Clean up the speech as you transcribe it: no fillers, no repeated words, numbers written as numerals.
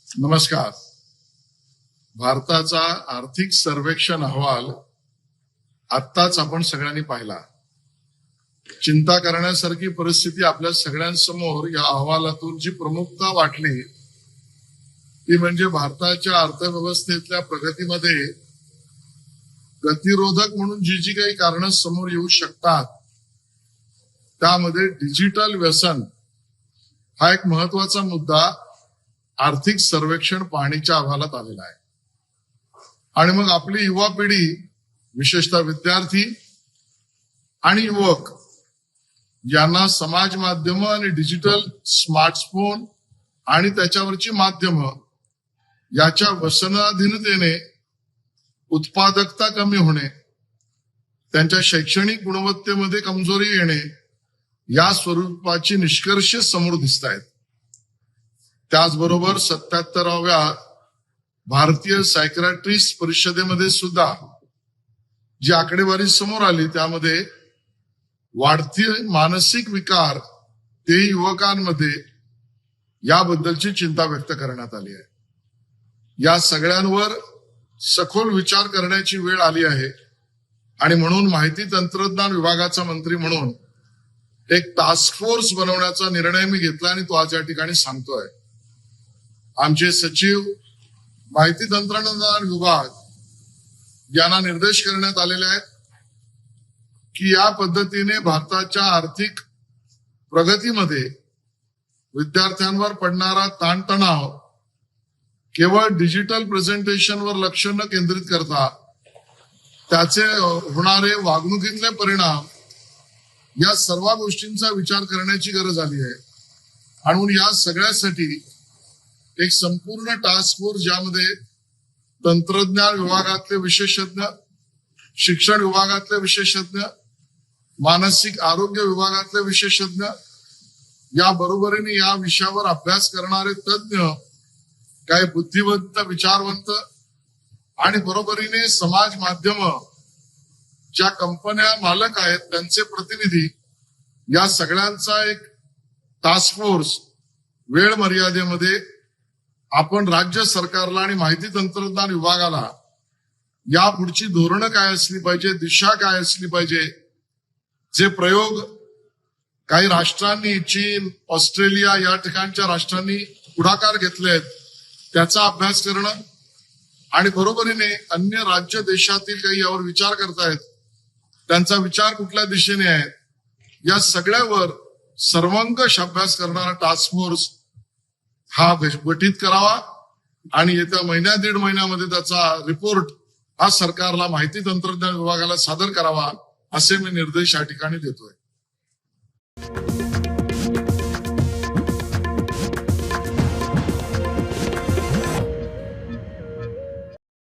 नमस्कार. भारताचा आर्थिक सर्वेक्षण अहवाल आत्ताच आपण सगळ्यांनी पाहिला. चिंता करण्यासारखी परिस्थिती आपल्या सगळ्यांसमोर या अहवालातून जी प्रमुखता वाटली ती म्हणजे भारताच्या अर्थव्यवस्थेतल्या प्रगतीमध्ये गतिरोधक म्हणून जी जी काही कारणं समोर येऊ शकतात त्यामध्ये डिजिटल व्यसन हा एक महत्वाचा मुद्दा आर्थिक सर्वेक्षण पाहणीच्या अहवालात आलेला आहे. आणि मग आपली युवा पिढी विशेषतः विद्यार्थी आणि युवक यांना समाज माध्यम आणि डिजिटल स्मार्टफोन आणि त्याच्यावरची माध्यमं याच्या व्यसनाधीनतेने उत्पादकता कमी होणे, त्यांच्या शैक्षणिक गुणवत्तेमध्ये कमजोरी येणे या स्वरूपाची निष्कर्ष समोर दिसत आहेत. त्याचबरोबर 77व्या भारतीय सायकियाट्रिस्ट परिषदेमध्ये सुद्धा जी आकडेवारी समोर आली त्यामध्ये वाढती मानसिक विकार ते युवकांमध्ये याबद्दलची चिंता व्यक्त करण्यात आली आहे. या सगळ्यांवर सखोल विचार करण्याची वेळ आली आहे आणि म्हणून माहिती तंत्रज्ञान विभागाचा मंत्री म्हणून एक टास्क फोर्स बनवण्याचा निर्णय मी घेतला आणि तो आज या ठिकाणी सांगतोय. आमचे सचिव माहिती तंत्रज्ञान विभाग यांना निर्देश करण्यात आलेले आहेत की या पद्धतीने भारताच्या आर्थिक प्रगतीमध्ये विद्यार्थ्यांवर पडणारा ताणतणाव केवळ डिजिटल प्रेझेंटेशनवर लक्ष न केंद्रित करता त्याचे होणारे वागणुकीतले परिणाम या सर्व गोष्टींचा विचार करण्याची गरज आली आहे. आणि या सगळ्यासाठी एक संपूर्ण टास्क फोर्स ज्यामध्ये तंत्रज्ञान विभागातले विशेषज्ञ, शिक्षण विभागातले विशेषज्ञ, मानसिक आरोग्य विभागातले विशेषज्ञ या बरोबरीने या विषयावर अभ्यास करणारे तज्ञ, काही बुद्धिवंत विचारवंत आणि बरोबरीने समाज माध्यम ज्या कंपन्या मालक आहेत त्यांचे प्रतिनिधी या सगळ्यांचा एक टास्क फोर्स वेळ मर्यादेमध्ये आपण राज्य सरकारला आणि माहिती तंत्रज्ञान विभागाला या पुढची धोरणं काय असली पाहिजे, दिशा काय असली पाहिजे, जे प्रयोग काही राष्ट्रांनी, चीन, ऑस्ट्रेलिया या ठिकाणच्या राष्ट्रांनी पुढाकार घेतले आहेत त्याचा अभ्यास करणं आणि बरोबरीने अन्य राज्य देशातील काही यावर विचार करतायत त्यांचा विचार कुठल्या दिशेने आहे या सगळ्यावर सर्वंकष अभ्यास करणारा टास्क फोर्स हा गठीत करावा आणि येत्या महिन्या दीड महिन्यामध्ये त्याचा रिपोर्ट हा सरकारला माहिती तंत्रज्ञान विभागाला सादर करावा असे मी निर्देश या ठिकाणी देतोय.